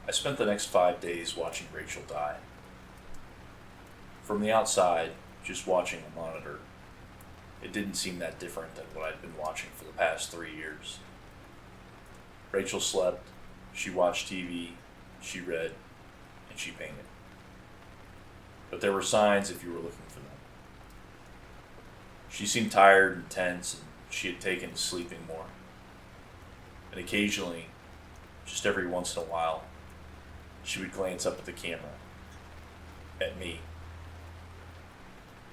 I spent the next 5 days watching Rachel die. From the outside, just watching the monitor, it didn't seem that different than what I'd been watching for the past 3 years. Rachel slept, she watched TV, she read, and she painted. But there were signs if you were looking for them. She seemed tired and tense, and she had taken to sleeping more. And occasionally, just every once in a while, she would glance up at the camera, at me.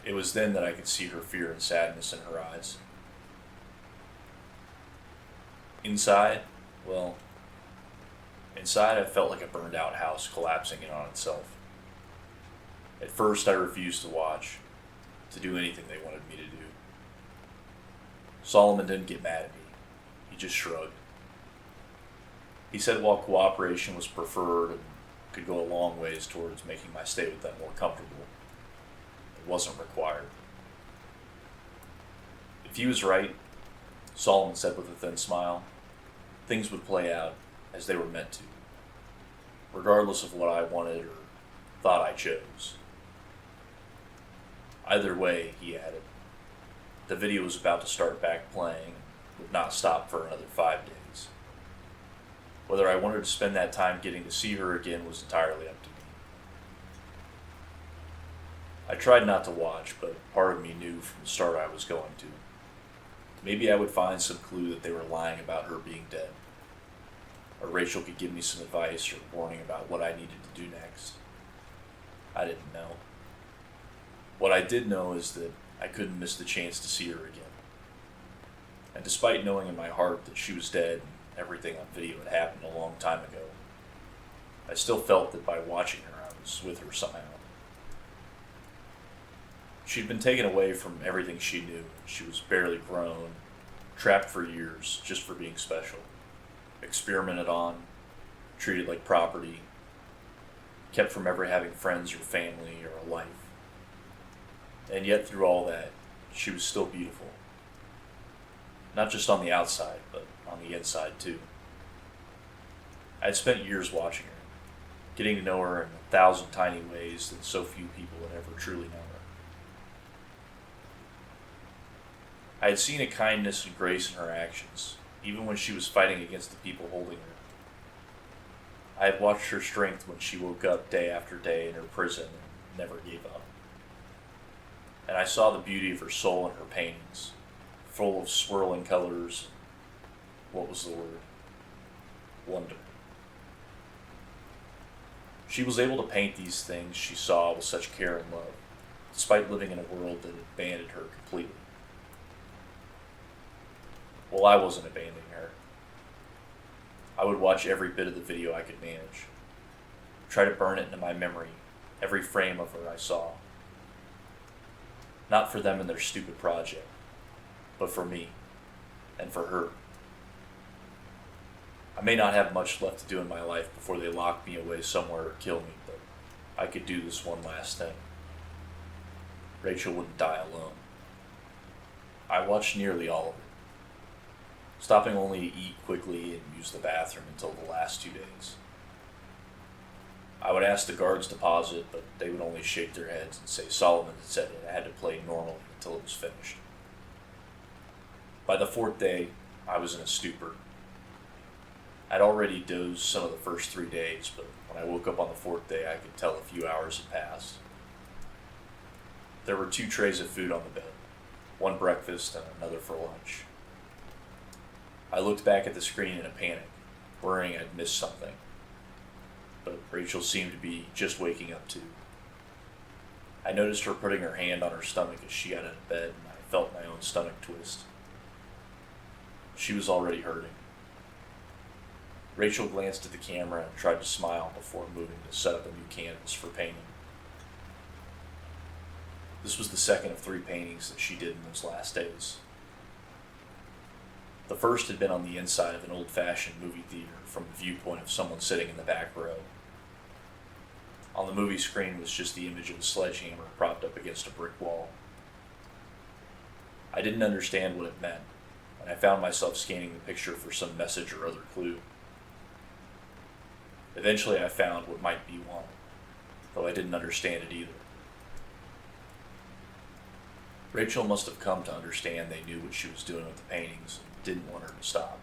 It was then that I could see her fear and sadness in her eyes. Inside, well, inside I felt like a burned out house collapsing in on itself. At first I refused to watch, to do anything they wanted me to do. Solomon didn't get mad at me. He just shrugged. He said while cooperation was preferred and could go a long ways towards making my stay with them more comfortable, it wasn't required. If he was right, Solomon said with a thin smile, things would play out as they were meant to, regardless of what I wanted or thought I chose. Either way, he added, the video was about to start back playing and would not stop for another 5 days. Whether I wanted to spend that time getting to see her again was entirely up to me. I tried not to watch, but part of me knew from the start I was going to. Maybe I would find some clue that they were lying about her being dead, or Rachel could give me some advice or warning about what I needed to do next. I didn't know. What I did know is that I couldn't miss the chance to see her again. And despite knowing in my heart that she was dead and everything on video had happened a long time ago, I still felt that by watching her I was with her somehow. She'd been taken away from everything she knew. She was barely grown, trapped for years just for being special, experimented on, treated like property, kept from ever having friends or family or a life. And yet through all that, she was still beautiful. Not just on the outside, but on the inside too. I'd spent years watching her, getting to know her in 1,000 tiny ways that so few people had ever truly known her. I had seen a kindness and grace in her actions, even when she was fighting against the people holding her. I had watched her strength when she woke up day after day in her prison and never gave up. And I saw the beauty of her soul in her paintings, full of swirling colors. What was the word? Wonder. She was able to paint these things she saw with such care and love, despite living in a world that had abandoned her completely. Well, I wasn't abandoning her. I would watch every bit of the video I could manage, try to burn it into my memory, every frame of her I saw. Not for them and their stupid project, but for me, and for her. I may not have much left to do in my life before they lock me away somewhere or kill me, but I could do this one last thing. Rachel wouldn't die alone. I watched nearly all of it, stopping only to eat quickly and use the bathroom until the last 2 days. I would ask the guards to pause it, but they would only shake their heads and say Solomon had said it had to play normally until it was finished. By the 4th day, I was in a stupor. I'd already dozed some of the first 3 days, but when I woke up on the 4th day, I could tell a few hours had passed. There were 2 trays of food on the bed, one breakfast and another for lunch. I looked back at the screen in a panic, worrying I'd missed something. But Rachel seemed to be just waking up too. I noticed her putting her hand on her stomach as she got out of bed, and I felt my own stomach twist. She was already hurting. Rachel glanced at the camera and tried to smile before moving to set up a new canvas for painting. This was the second of 3 paintings that she did in those last days. The first had been on the inside of an old-fashioned movie theater from the viewpoint of someone sitting in the back row. On the movie screen was just the image of a sledgehammer propped up against a brick wall. I didn't understand what it meant, and I found myself scanning the picture for some message or other clue. Eventually I found what might be one, though I didn't understand it either. Rachel must have come to understand they knew what she was doing with the paintings and didn't want her to stop,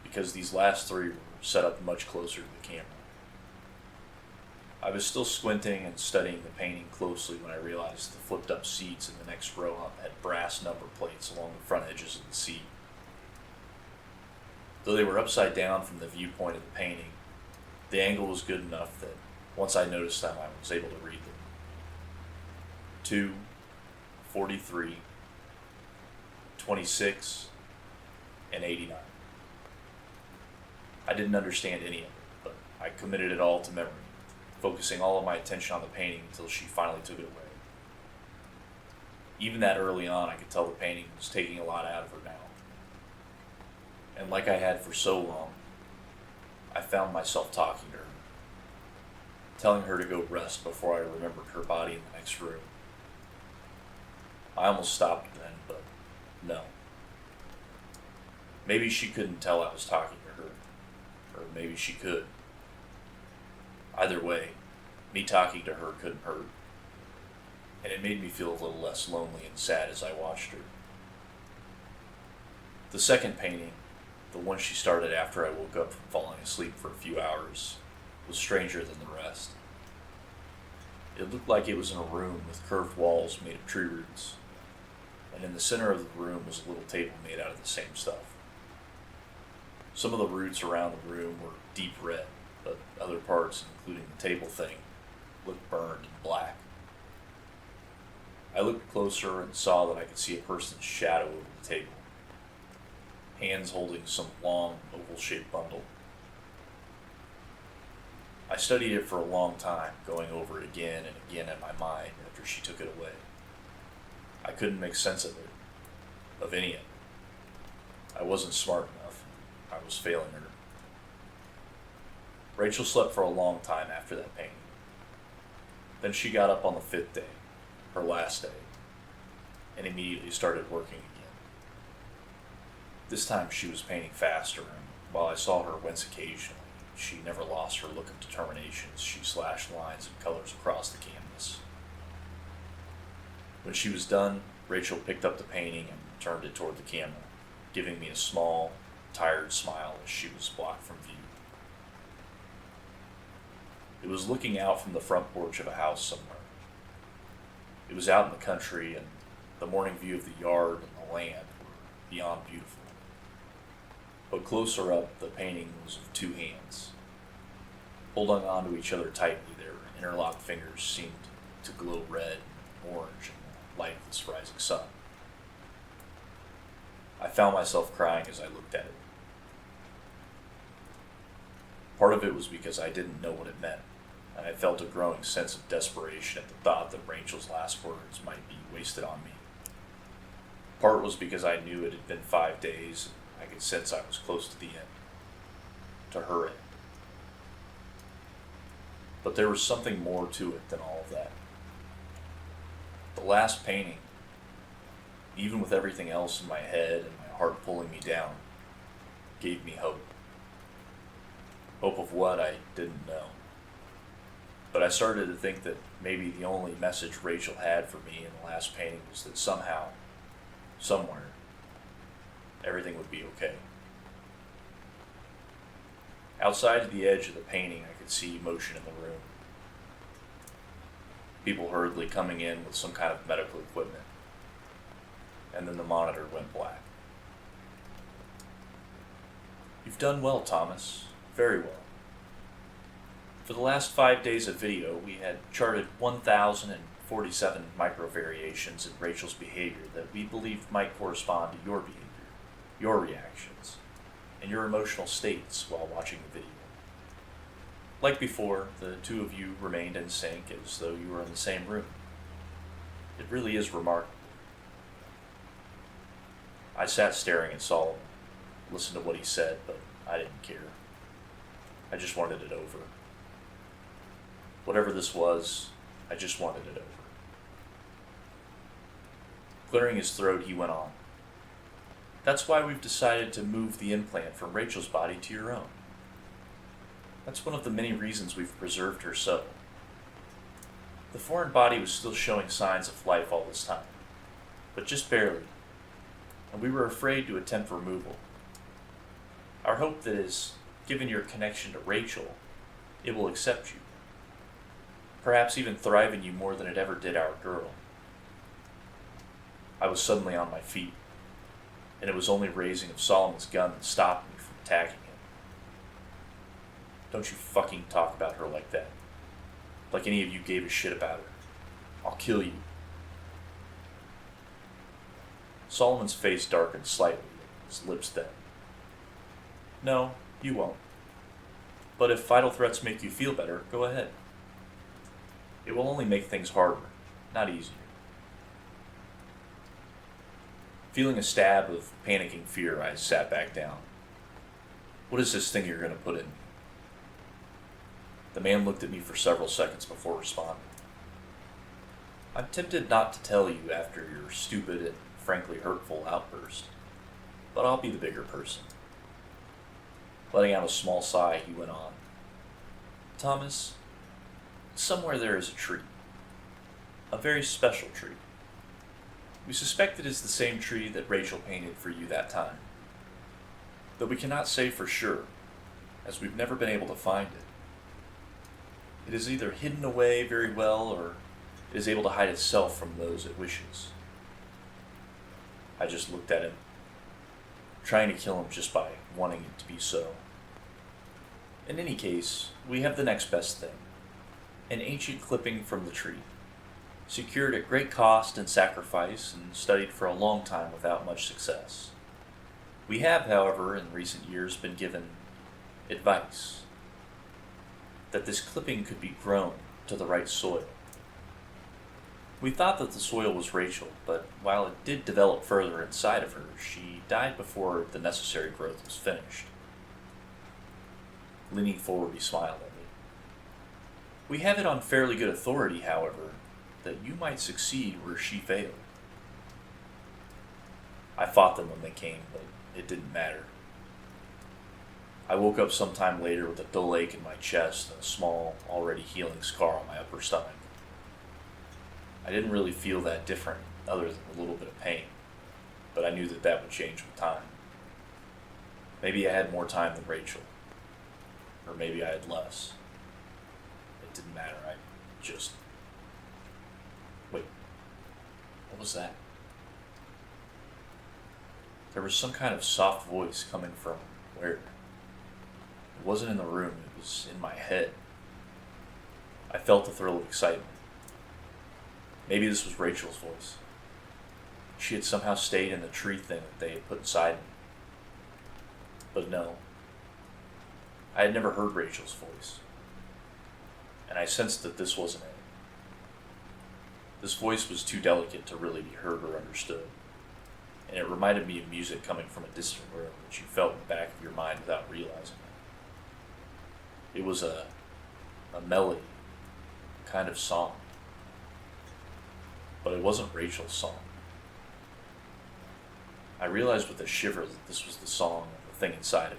because these last three were set up much closer to the camera. I was still squinting and studying the painting closely when I realized the flipped up seats in the next row had brass number plates along the front edges of the seat. Though they were upside down from the viewpoint of the painting, the angle was good enough that once I noticed them, I was able to read them. 2, 43, 26, and 89. I didn't understand any of it, but I committed it all to memory, focusing all of my attention on the painting until she finally took it away. Even that early on, I could tell the painting was taking a lot out of her now. And like I had for so long, I found myself talking to her, telling her to go rest before I remembered her body in the next room. I almost stopped then, but no. Maybe she couldn't tell I was talking to her, or maybe she could. Either way, me talking to her couldn't hurt, and it made me feel a little less lonely and sad as I watched her. The second painting, the one she started after I woke up from falling asleep for a few hours, was stranger than the rest. It looked like it was in a room with curved walls made of tree roots, and in the center of the room was a little table made out of the same stuff. Some of the roots around the room were deep red, but other parts, including the table thing, looked burned and black. I looked closer and saw that I could see a person's shadow over the table, hands holding some long, oval-shaped bundle. I studied it for a long time, going over it again and again in my mind after she took it away. I couldn't make sense of it, of any of it. I wasn't smart enough. I was failing her. Rachel slept for a long time after that painting. Then she got up on the 5th day, her last day, and immediately started working again. This time she was painting faster, and while I saw her wince occasionally, she never lost her look of determination as she slashed lines and colors across the canvas. When she was done, Rachel picked up the painting and turned it toward the camera, giving me a small, tired smile as she was blocked from view. It was looking out from the front porch of a house somewhere. It was out in the country, and the morning view of the yard and the land were beyond beautiful. But closer up, the painting was of two hands. Holding onto each other tightly, their interlocked fingers seemed to glow red and orange in the light of this rising sun. I found myself crying as I looked at it. Part of it was because I didn't know what it meant, and I felt a growing sense of desperation at the thought that Rachel's last words might be wasted on me. Part was because I knew it had been 5 days, and I could sense I was close to the end. To her end. But there was something more to it than all of that. The last painting, even with everything else in my head and my heart pulling me down, gave me hope. Hope of what I didn't know. But I started to think that maybe the only message Rachel had for me in the last painting was that somehow, somewhere, everything would be okay. Outside to the edge of the painting, I could see motion in the room. People hurriedly coming in with some kind of medical equipment. And then the monitor went black. "You've done well, Thomas. Very well. For the last 5 days of video, we had charted 1,047 microvariations in Rachel's behavior that we believed might correspond to your behavior, your reactions, and your emotional states while watching the video. Like before, the two of you remained in sync as though you were in the same room. It really is remarkable." I sat staring at Solomon, listened to what he said, but I didn't care. I just wanted it over. Whatever this was, I just wanted it over. Clearing his throat, he went on. "That's why we've decided to move the implant from Rachel's body to your own. That's one of the many reasons we've preserved her so. The foreign body was still showing signs of life all this time, but just barely, and we were afraid to attempt removal. Our hope that is, given your connection to Rachel, it will accept you, perhaps even thrive in you more than it ever did our girl. I was suddenly on my feet, and it was only raising of Solomon's gun that stopped me from attacking him. Don't you fucking talk about her like that. Like any of you gave a shit about her. I'll kill you. Solomon's face darkened slightly, his lips thin. No, you won't. But if vital threats make you feel better, go ahead. It will only make things harder, not easier. Feeling a stab of panicking fear, I sat back down. What is this thing you're going to put in me? The man looked at me for several seconds before responding. I'm tempted not to tell you after your stupid and frankly hurtful outburst, but I'll be the bigger person. Letting out a small sigh, he went on. Thomas, somewhere there is a tree. A very special tree. We suspect it is the same tree that Rachel painted for you that time. Though we cannot say for sure, as we've never been able to find it. It is either hidden away very well, or it is able to hide itself from those it wishes. I just looked at him, trying to kill him just by wanting it to be so. In any case, we have the next best thing. An ancient clipping from the tree, secured at great cost and sacrifice and studied for a long time without much success. We have, however, in recent years been given advice that this clipping could be grown to the right soil. We thought that the soil was Rachel, but while it did develop further inside of her, she died before the necessary growth was finished. Leaning forward, he smiled at me. We have it on fairly good authority, however, that you might succeed where she failed. I fought them when they came, but it didn't matter. I woke up sometime later with a dull ache in my chest and a small, already healing scar on my upper stomach. I didn't really feel that different, other than a little bit of pain, but I knew that that would change with time. Maybe I had more time than Rachel, or maybe I had less. It didn't matter, I just... Wait, what was that? There was some kind of soft voice coming from where? It wasn't in the room, it was in my head. I felt a thrill of excitement. Maybe this was Rachel's voice. She had somehow stayed in the tree thing that they had put inside me. But no. I had never heard Rachel's voice. And I sensed that this wasn't it. This voice was too delicate to really be heard or understood. And it reminded me of music coming from a distant room that you felt in the back of your mind without realizing it. It was a melody, a kind of song. But it wasn't Rachel's song. I realized with a shiver that this was the song of the thing inside of me.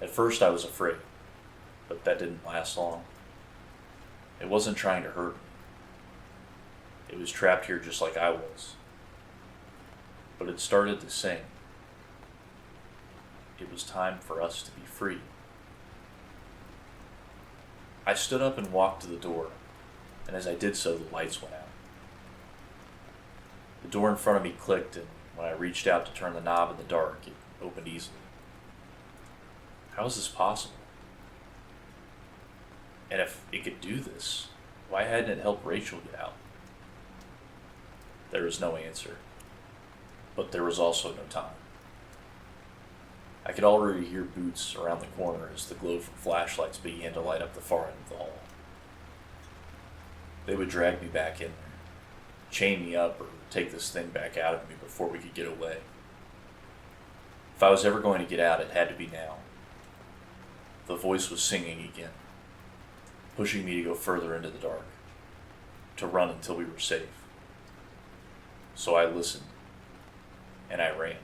At first I was afraid, but that didn't last long. It wasn't trying to hurt me. It was trapped here just like I was. But it started to sing. It was time for us to be free. I stood up and walked to the door, and as I did so, the lights went out. The door in front of me clicked, and when I reached out to turn the knob in the dark, it opened easily. How is this possible? And if it could do this, why hadn't it helped Rachel get out? There was no answer, but there was also no time. I could already hear boots around the corner as the glow from flashlights began to light up the far end of the hall. They would drag me back in there, chain me up, or take this thing back out of me before we could get away. If I was ever going to get out, it had to be now. The voice was singing again, pushing me to go further into the dark, to run until we were safe. So I listened, and I ran.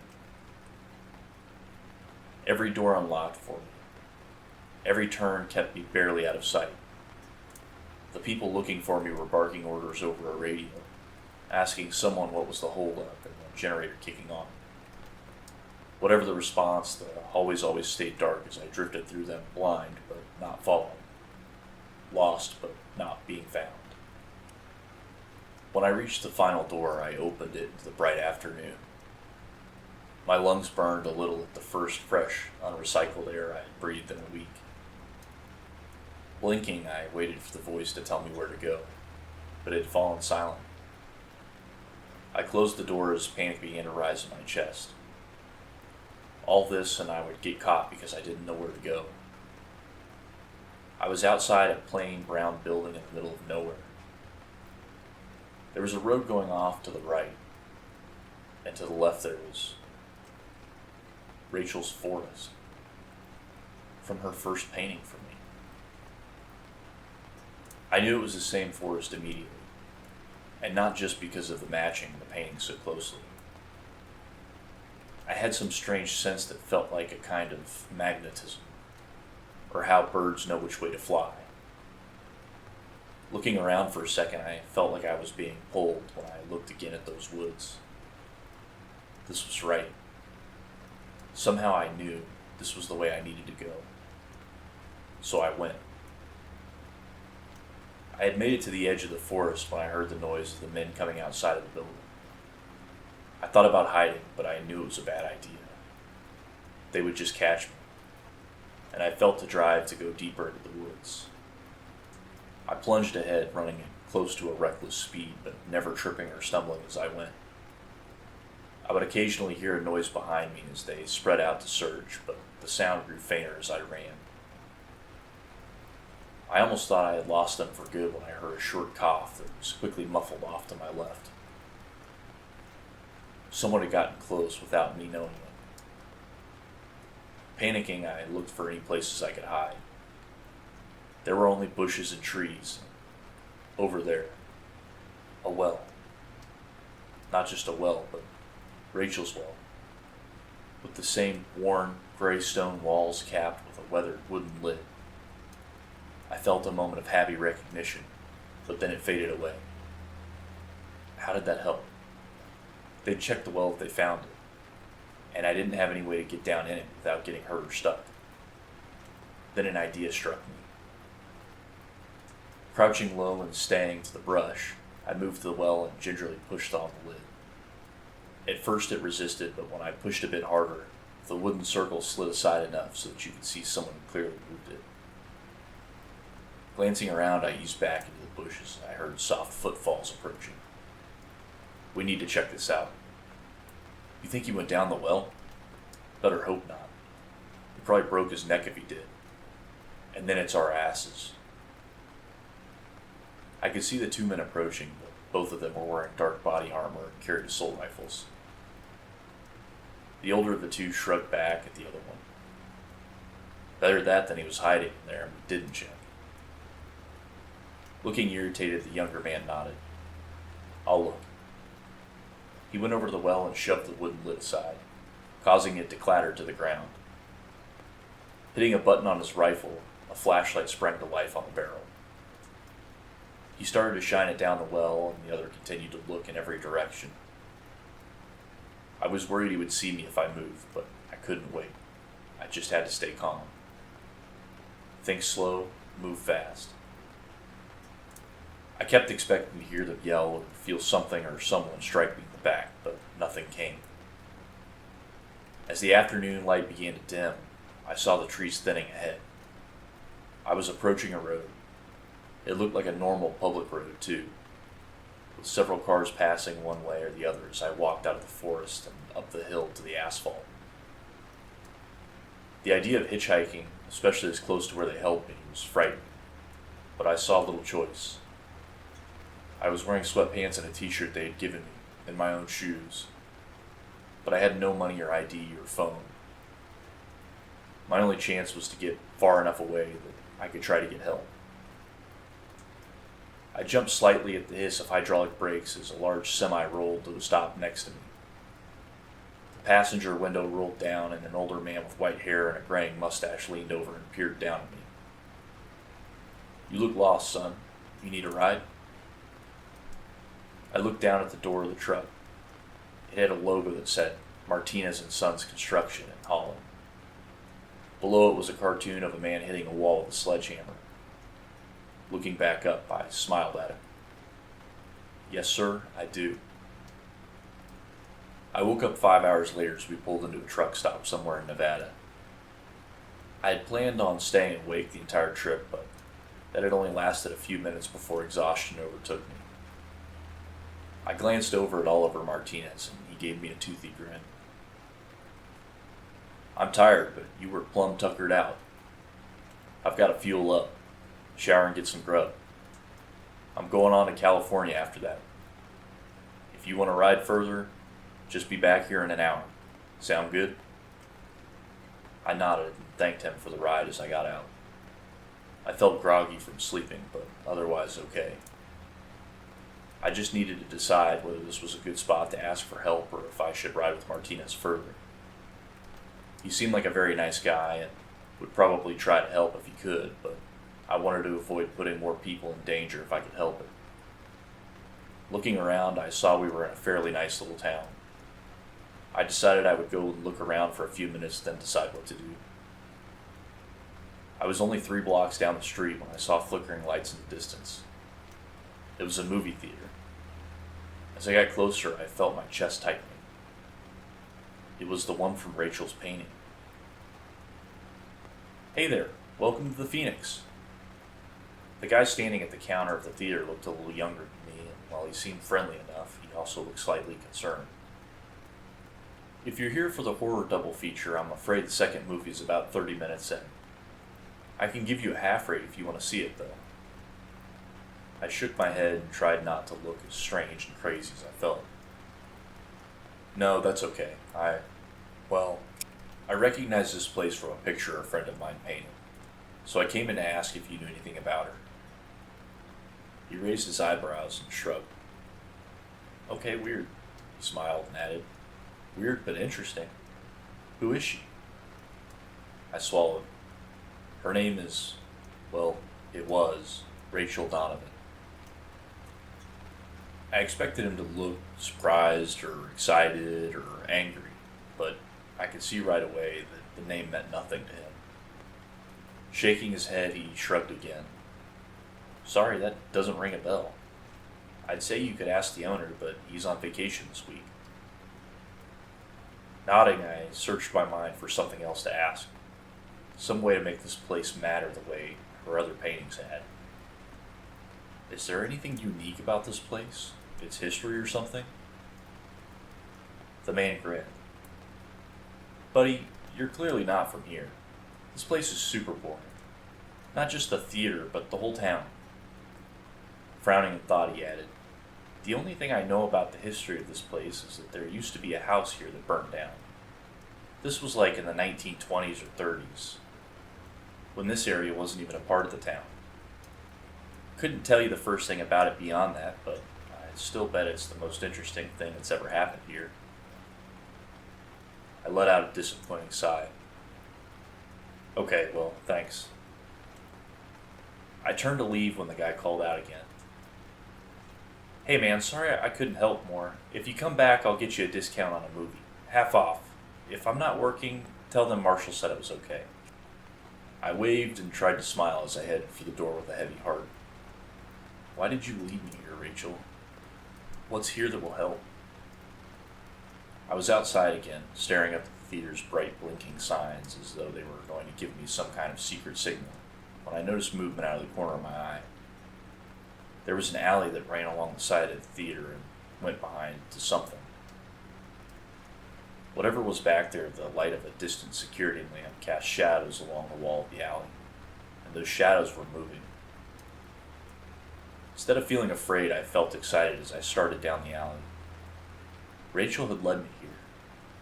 Every door unlocked for me. Every turn kept me barely out of sight. The people looking for me were barking orders over a radio, asking someone what was the holdup and the generator kicking on. Whatever the response, the hallways always stayed dark as I drifted through them, blind but not following, lost but not being found. When I reached the final door, I opened it into the bright afternoon. My lungs burned a little at the first fresh, unrecycled air I had breathed in a week. Blinking, I waited for the voice to tell me where to go, but it had fallen silent. I closed the door as panic began to rise in my chest. All this, and I would get caught because I didn't know where to go. I was outside a plain brown building in the middle of nowhere. There was a road going off to the right, and to the left there was Rachel's forest, from her first painting for me. I knew it was the same forest immediately, and not just because of the matching the painting so closely. I had some strange sense that felt like a kind of magnetism, or how birds know which way to fly. Looking around for a second, I felt like I was being pulled when I looked again at those woods. This was right. Somehow I knew this was the way I needed to go. So I went. I had made it to the edge of the forest when I heard the noise of the men coming outside of the building. I thought about hiding, but I knew it was a bad idea. They would just catch me, and I felt the drive to go deeper into the woods. I plunged ahead, running at close to a reckless speed, but never tripping or stumbling as I went. I would occasionally hear a noise behind me as they spread out to search, but the sound grew fainter as I ran. I almost thought I had lost them for good when I heard a short cough that was quickly muffled off to my left. Someone had gotten close without me knowing it. Panicking, I looked for any places I could hide. There were only bushes and trees. Over there, a well. Not just a well, but Rachel's well, with the same worn, gray stone walls capped with a weathered wooden lid. I felt a moment of happy recognition, but then it faded away. How did that help? They'd checked the well if they found it, and I didn't have any way to get down in it without getting hurt or stuck. Then an idea struck me. Crouching low and staying to the brush, I moved to the well and gingerly pushed on the lid. At first it resisted, but when I pushed a bit harder, the wooden circle slid aside enough so that you could see someone who clearly moved it. Glancing around, I eased back into the bushes and I heard soft footfalls approaching. We need to check this out. You think he went down the well? Better hope not. He probably broke his neck if he did. And then it's our asses. I could see the two men approaching, but both of them were wearing dark body armor and carried assault rifles. The older of the two shrugged back at the other one. Better that than he was hiding in there and we didn't check. Looking irritated, the younger man nodded. I'll look. He went over to the well and shoved the wooden lid aside, causing it to clatter to the ground. Hitting a button on his rifle, a flashlight sprang to life on the barrel. He started to shine it down the well, and the other continued to look in every direction. I was worried he would see me if I moved, but I couldn't wait. I just had to stay calm. Think slow, move fast. I kept expecting to hear them yell or feel something or someone strike me in the back, but nothing came. As the afternoon light began to dim, I saw the trees thinning ahead. I was approaching a road. It looked like a normal public road, too, with several cars passing one way or the other as I walked out of the forest and up the hill to the asphalt. The idea of hitchhiking, especially as close to where they held me, was frightening, but I saw little choice. I was wearing sweatpants and a t-shirt they had given me, and my own shoes, but I had no money or ID or phone. My only chance was to get far enough away that I could try to get help. I jumped slightly at the hiss of hydraulic brakes as a large semi rolled to a stop next to me. The passenger window rolled down, and an older man with white hair and a graying mustache leaned over and peered down at me. "You look lost, son. You need a ride?" I looked down at the door of the truck. It had a logo that said Martinez and Sons Construction in Holland. Below it was a cartoon of a man hitting a wall with a sledgehammer. Looking back up, I smiled at him. "Yes, sir, I do." I woke up 5 hours later as we pulled into a truck stop somewhere in Nevada. I had planned on staying awake the entire trip, but that had only lasted a few minutes before exhaustion overtook me. I glanced over at Oliver Martinez, and he gave me a toothy grin. "I'm tired, but you were plumb tuckered out. I've got to fuel up, shower and get some grub. I'm going on to California after that. If you want to ride further, just be back here in an hour. Sound good?" I nodded and thanked him for the ride as I got out. I felt groggy from sleeping, but otherwise okay. I just needed to decide whether this was a good spot to ask for help or if I should ride with Martinez further. He seemed like a very nice guy and would probably try to help if he could, but I wanted to avoid putting more people in danger if I could help it. Looking around, I saw we were in a fairly nice little town. I decided I would go and look around for a few minutes, then decide what to do. I was only 3 blocks down the street when I saw flickering lights in the distance. It was a movie theater. As I got closer, I felt my chest tightening. It was the one from Rachel's painting. "Hey there, welcome to the Phoenix." The guy standing at the counter of the theater looked a little younger than me, and while he seemed friendly enough, he also looked slightly concerned. "If you're here for the horror double feature, I'm afraid the second movie is about 30 minutes in. I can give you a half rate if you want to see it, though." I shook my head and tried not to look as strange and crazy as I felt. "No, that's okay. I recognized this place from a picture a friend of mine painted, so I came in to ask if you knew anything about her." He raised his eyebrows and shrugged. "Okay, weird," he smiled and added, "Weird but interesting. Who is she?" I swallowed. "Her name is, it was Rachel Donovan." I expected him to look surprised or excited or angry, but I could see right away that the name meant nothing to him. Shaking his head, he shrugged again. "Sorry, that doesn't ring a bell. I'd say you could ask the owner, but he's on vacation this week." Nodding, I searched my mind for something else to ask. Some way to make this place matter the way her other paintings had. "Is there anything unique about this place? Its history or something?" The man grinned. "Buddy, you're clearly not from here. This place is super boring. Not just the theater, but the whole town." Frowning in thought, he added, "The only thing I know about the history of this place is that there used to be a house here that burned down. This was like in the 1920s or 30s, when this area wasn't even a part of the town. Couldn't tell you the first thing about it beyond that, but I still bet it's the most interesting thing that's ever happened here." I let out a disappointing sigh. "Okay, thanks." I turned to leave when the guy called out again. "Hey man, sorry I couldn't help more. If you come back, I'll get you a discount on a movie. Half off. If I'm not working, tell them Marshall said it was okay." I waved and tried to smile as I headed for the door with a heavy heart. Why did you lead me here, Rachel? What's here that will help? I was outside again, staring at the theater's bright blinking signs as though they were going to give me some kind of secret signal, when I noticed movement out of the corner of my eye. There was an alley that ran along the side of the theater and went behind to something. Whatever was back there, the light of a distant security lamp cast shadows along the wall of the alley, and those shadows were moving. Instead of feeling afraid, I felt excited as I started down the alley. Rachel had led me here,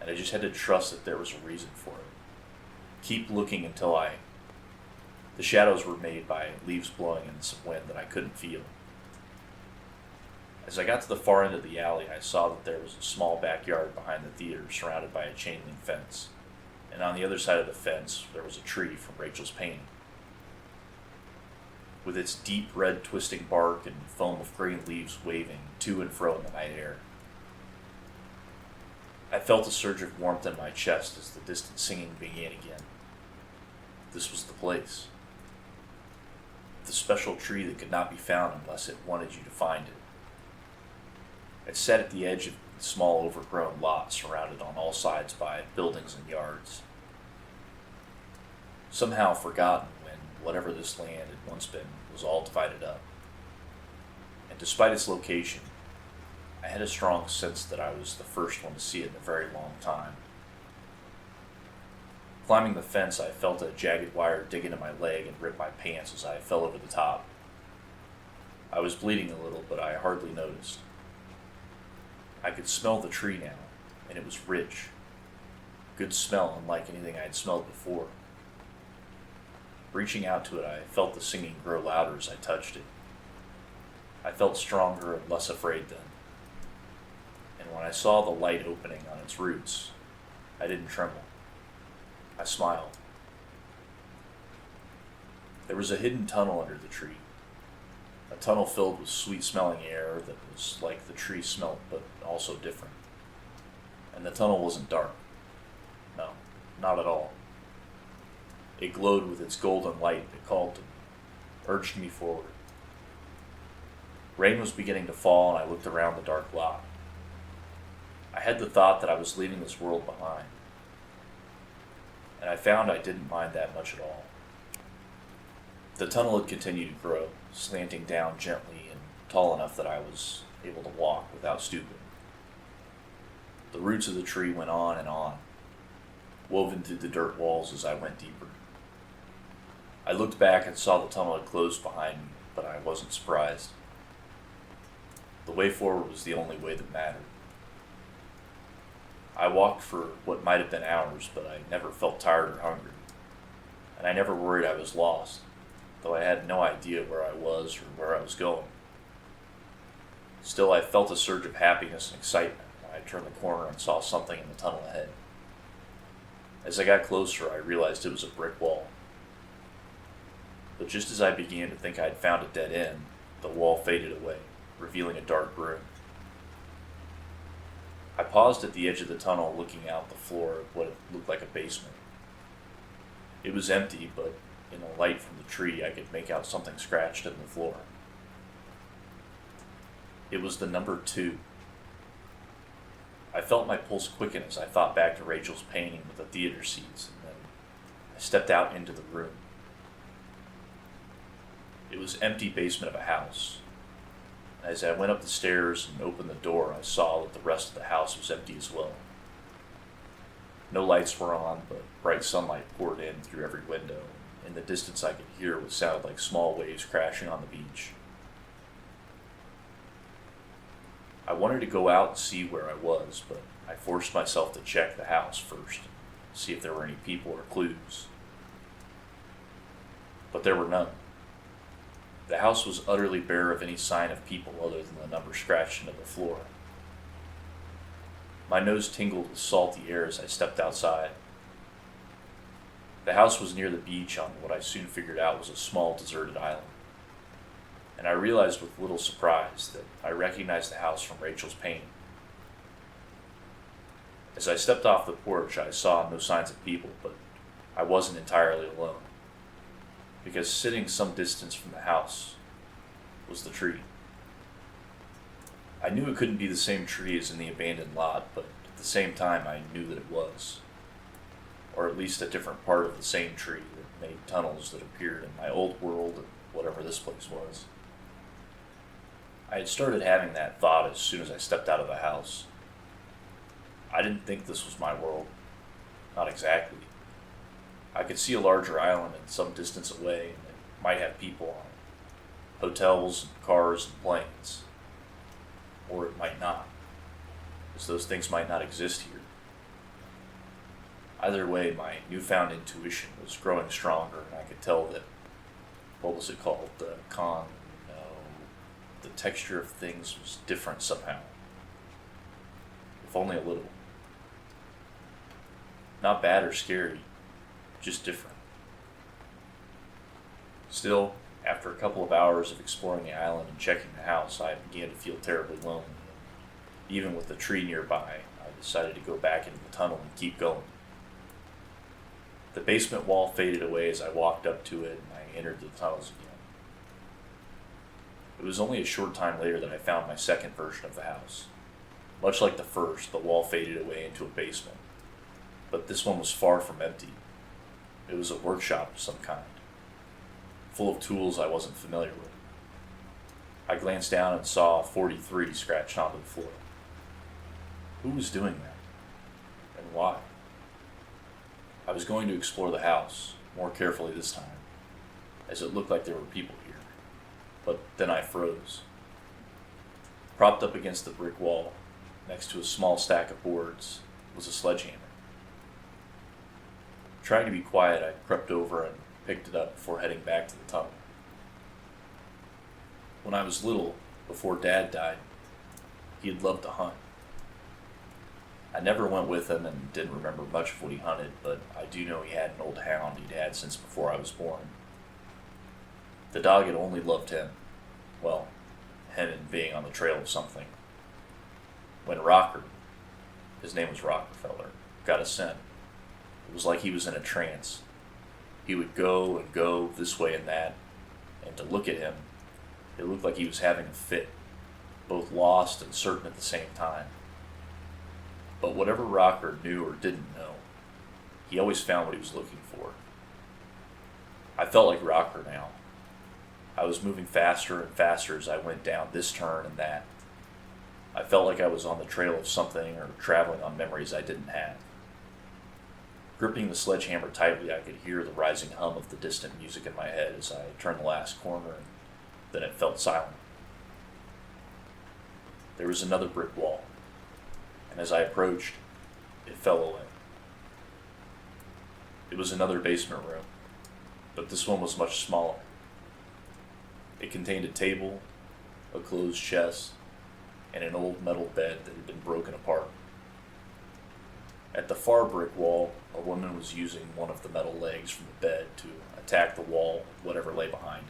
and I just had to trust that there was a reason for it. Keep looking until The shadows were made by leaves blowing in some wind that I couldn't feel. As I got to the far end of the alley, I saw that there was a small backyard behind the theater surrounded by a chain link fence, and on the other side of the fence there was a tree from Rachel's painting. With its deep red twisting bark and foam of green leaves waving to and fro in the night air. I felt a surge of warmth in my chest as the distant singing began again. This was the place. The special tree that could not be found unless it wanted you to find it. It sat at the edge of a small overgrown lot surrounded on all sides by buildings and yards. Somehow forgotten when whatever this land had once been was all divided up. And despite its location, I had a strong sense that I was the first one to see it in a very long time. Climbing the fence, I felt a jagged wire dig into my leg and rip my pants as I fell over the top. I was bleeding a little, but I hardly noticed. I could smell the tree now, and it was rich. Good smell, unlike anything I had smelled before. Reaching out to it, I felt the singing grow louder as I touched it. I felt stronger and less afraid then. And when I saw the light opening on its roots, I didn't tremble. I smiled. There was a hidden tunnel under the tree. A tunnel filled with sweet-smelling air that was like the tree smelt, but also different. And the tunnel wasn't dark. No, not at all. It glowed with its golden light that called to me, urged me forward. Rain was beginning to fall, and I looked around the dark lot. I had the thought that I was leaving this world behind. And I found I didn't mind that much at all. The tunnel had continued to grow, slanting down gently and tall enough that I was able to walk without stooping. The roots of the tree went on and on, woven through the dirt walls as I went deeper. I looked back and saw the tunnel had closed behind me, but I wasn't surprised. The way forward was the only way that mattered. I walked for what might have been hours, but I never felt tired or hungry, and I never worried I was lost, though I had no idea where I was or where I was going. Still, I felt a surge of happiness and excitement when I turned the corner and saw something in the tunnel ahead. As I got closer, I realized it was a brick wall. But just as I began to think I had found a dead end, the wall faded away, revealing a dark room. I paused at the edge of the tunnel, looking out the floor of what looked like a basement. It was empty, but in the light from the tree, I could make out something scratched in the floor. It was the number 2. I felt my pulse quicken as I thought back to Rachel's painting with the theater seats, and then I stepped out into the room. It was an empty basement of a house. As I went up the stairs and opened the door, I saw that the rest of the house was empty as well. No lights were on, but bright sunlight poured in through every window. In the distance I could hear what sounded like small waves crashing on the beach. I wanted to go out and see where I was, but I forced myself to check the house first, see if there were any people or clues. But there were none. The house was utterly bare of any sign of people other than the number scratched into the floor. My nose tingled with salty air as I stepped outside. The house was near the beach on what I soon figured out was a small deserted island. And I realized with little surprise that I recognized the house from Rachel's painting. As I stepped off the porch, I saw no signs of people, but I wasn't entirely alone, because sitting some distance from the house was the tree. I knew it couldn't be the same tree as in the abandoned lot, but at the same time I knew that it was. Or at least a different part of the same tree that made tunnels that appeared in my old world and whatever this place was. I had started having that thought as soon as I stepped out of the house. I didn't think this was my world. Not exactly. I could see a larger island in some distance away, and it might have people on it. Hotels, cars, and planes. Or it might not, as those things might not exist here. Either way, my newfound intuition was growing stronger, and I could tell that, what was it called? The the texture of things was different somehow. If only a little. Not bad or scary, just different. Still, after a couple of hours of exploring the island and checking the house, I began to feel terribly lonely. Even with the tree nearby, I decided to go back into the tunnel and keep going. The basement wall faded away as I walked up to it and I entered the tunnels again. It was only a short time later that I found my second version of the house. Much like the first, the wall faded away into a basement. But this one was far from empty. It was a workshop of some kind, full of tools I wasn't familiar with. I glanced down and saw 43 scratched onto the floor. Who was doing that? And why? I was going to explore the house, more carefully this time, as it looked like there were people here. But then I froze. Propped up against the brick wall, next to a small stack of boards, was a sledgehammer. Trying to be quiet, I crept over and picked it up before heading back to the tunnel. When I was little, before Dad died, he had loved to hunt. I never went with him and didn't remember much of what he hunted, but I do know he had an old hound he'd had since before I was born. The dog had only loved him. Well, him and being on the trail of something. When Rocker, his name was Rockefeller, got a scent, it was like he was in a trance. He would go and go this way and that, and to look at him, it looked like he was having a fit, both lost and certain at the same time. But whatever Rocker knew or didn't know, he always found what he was looking for. I felt like Rocker now. I was moving faster and faster as I went down this turn and that. I felt like I was on the trail of something or traveling on memories I didn't have. Gripping the sledgehammer tightly, I could hear the rising hum of the distant music in my head as I turned the last corner, and then it felt silent. There was another brick wall, and as I approached, it fell away. It was another basement room, but this one was much smaller. It contained a table, a closed chest, and an old metal bed that had been broken apart. At the far brick wall, a woman was using one of the metal legs from the bed to attack the wall with whatever lay behind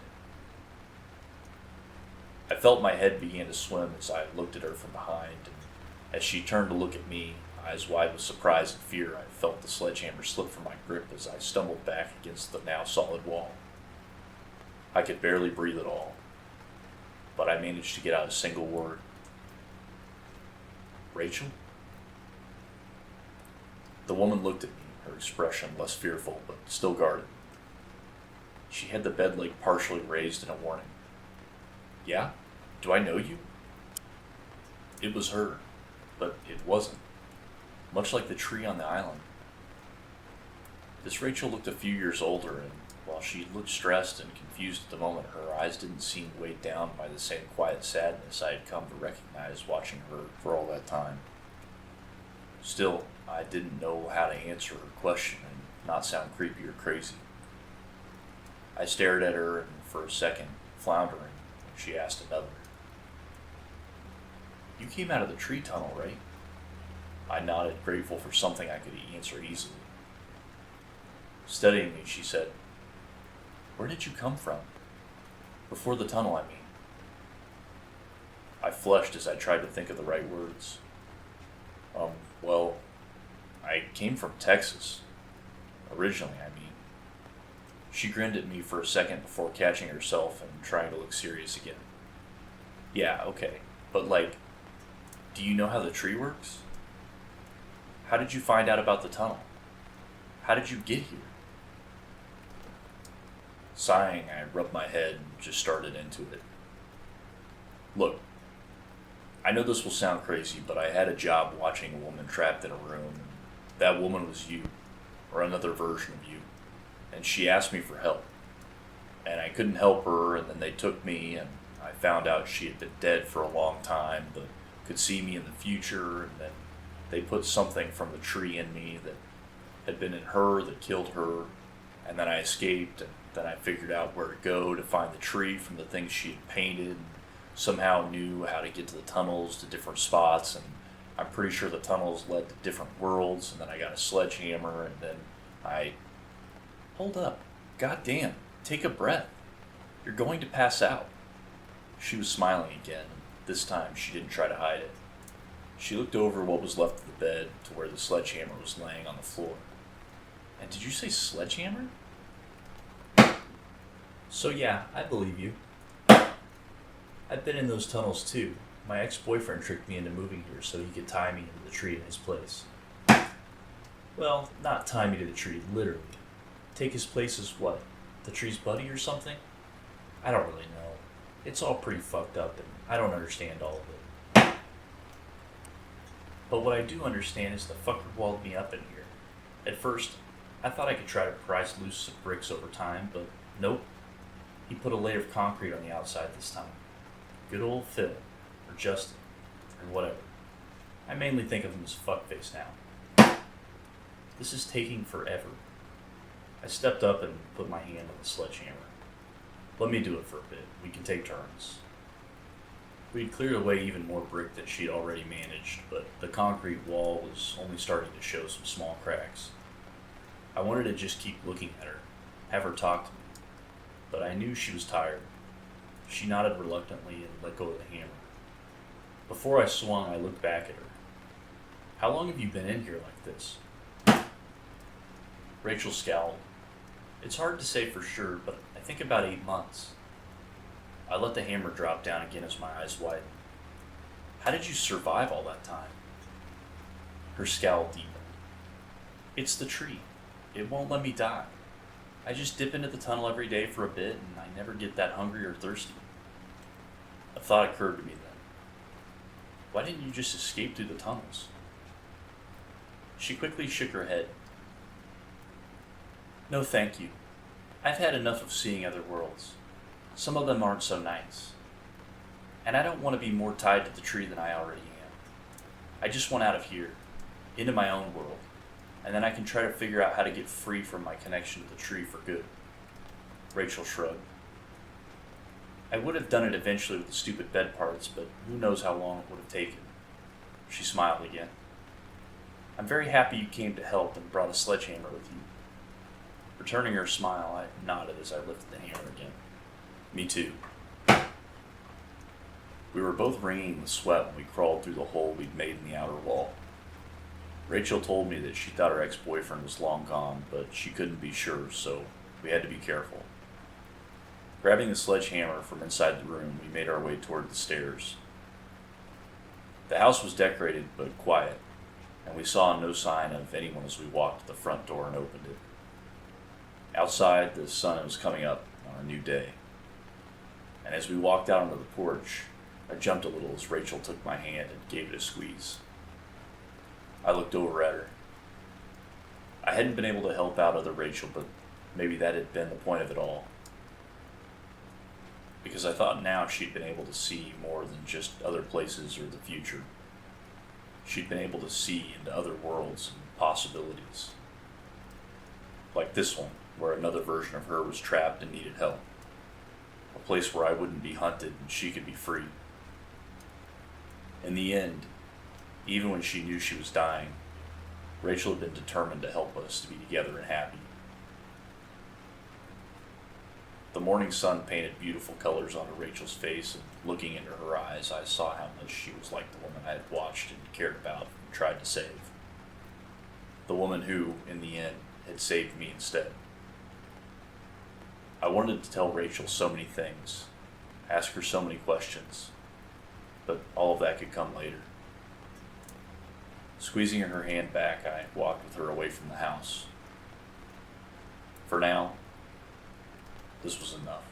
it. I felt my head begin to swim as I looked at her from behind, and as she turned to look at me, eyes wide with surprise and fear, I felt the sledgehammer slip from my grip as I stumbled back against the now solid wall. I could barely breathe at all, but I managed to get out a single word. Rachel? The woman looked at me, her expression less fearful, but still guarded. She had the bed leg partially raised in a warning. Yeah? Do I know you? It was her, but it wasn't. Much like the tree on the island. This Rachel looked a few years older, and while she looked stressed and confused at the moment, her eyes didn't seem weighed down by the same quiet sadness I had come to recognize watching her for all that time. Still, I didn't know how to answer her question and not sound creepy or crazy. I stared at her, and for a second, floundering, she asked another. You came out of the tree tunnel, right? I nodded, grateful for something I could answer easily. Studying me, she said, Where did you come from? Before the tunnel, I mean. I flushed as I tried to think of the right words. Well, I came from Texas. Originally, I mean. She grinned at me for a second before catching herself and trying to look serious again. Yeah, okay, but do you know how the tree works? How did you find out about the tunnel? How did you get here? Sighing, I rubbed my head and just started into it. Look, I know this will sound crazy, but I had a job watching a woman trapped in a room. That woman was you, or another version of you, and she asked me for help. And I couldn't help her, and then they took me, and I found out she had been dead for a long time, but could see me in the future, and then they put something from the tree in me that had been in her that killed her, and then I escaped, and then I figured out where to go to find the tree from the things she had painted, and somehow knew how to get to the tunnels to different spots, and I'm pretty sure the tunnels led to different worlds, and then I got a sledgehammer, and then I... Hold up. God damn. Take a breath. You're going to pass out. She was smiling again. This time she didn't try to hide it. She looked over what was left of the bed to where the sledgehammer was laying on the floor. And did you say sledgehammer? So yeah, I believe you. I've been in those tunnels too. My ex-boyfriend tricked me into moving here so he could tie me into the tree in his place. Well, not tie me to the tree, literally. Take his place as what? The tree's buddy or something? I don't really know. It's all pretty fucked up and I don't understand all of it. But what I do understand is the fucker walled me up in here. At first, I thought I could try to prise loose some bricks over time, but nope. He put a layer of concrete on the outside this time. Good old Phil, or Justin, or whatever. I mainly think of him as fuckface now. This is taking forever. I stepped up and put my hand on the sledgehammer. Let me do it for a bit. We can take turns. We'd cleared away even more brick than she'd already managed, but the concrete wall was only starting to show some small cracks. I wanted to just keep looking at her, have her talk to me, but I knew she was tired. She nodded reluctantly and let go of the hammer. Before I swung, I looked back at her. How long have you been in here like this? Rachel scowled. It's hard to say for sure, but I think about 8 months. I let the hammer drop down again as my eyes widened. How did you survive all that time? Her scowl deepened. It's the tree. It won't let me die. I just dip into the tunnel every day for a bit, and I never get that hungry or thirsty. A thought occurred to me then. Why didn't you just escape through the tunnels? She quickly shook her head. No, thank you. I've had enough of seeing other worlds. Some of them aren't so nice. And I don't want to be more tied to the tree than I already am. I just want out of here, into my own world, and then I can try to figure out how to get free from my connection to the tree for good. Rachel shrugged. I would have done it eventually with the stupid bed parts, but who knows how long it would have taken. She smiled again. I'm very happy you came to help and brought a sledgehammer with you. Returning her smile, I nodded as I lifted the hammer again. Me too. We were both wringing with sweat when we crawled through the hole we'd made in the outer wall. Rachel told me that she thought her ex-boyfriend was long gone, but she couldn't be sure, so we had to be careful. Grabbing the sledgehammer from inside the room, we made our way toward the stairs. The house was decorated but quiet, and we saw no sign of anyone as we walked to the front door and opened it. Outside, the sun was coming up on a new day, and as we walked out onto the porch, I jumped a little as Rachel took my hand and gave it a squeeze. I looked over at her. I hadn't been able to help out other Rachel, but maybe that had been the point of it all. Because I thought now she'd been able to see more than just other places or the future. She'd been able to see into other worlds and possibilities. Like this one, where another version of her was trapped and needed help. A place where I wouldn't be hunted and she could be free. In the end, even when she knew she was dying, Rachel had been determined to help us to be together and happy. The morning sun painted beautiful colors onto Rachel's face, and looking into her eyes, I saw how much she was like the woman I had watched and cared about and tried to save. The woman who, in the end, had saved me instead. I wanted to tell Rachel so many things, ask her so many questions, but all of that could come later. Squeezing her hand back, I walked with her away from the house. For now, this was enough.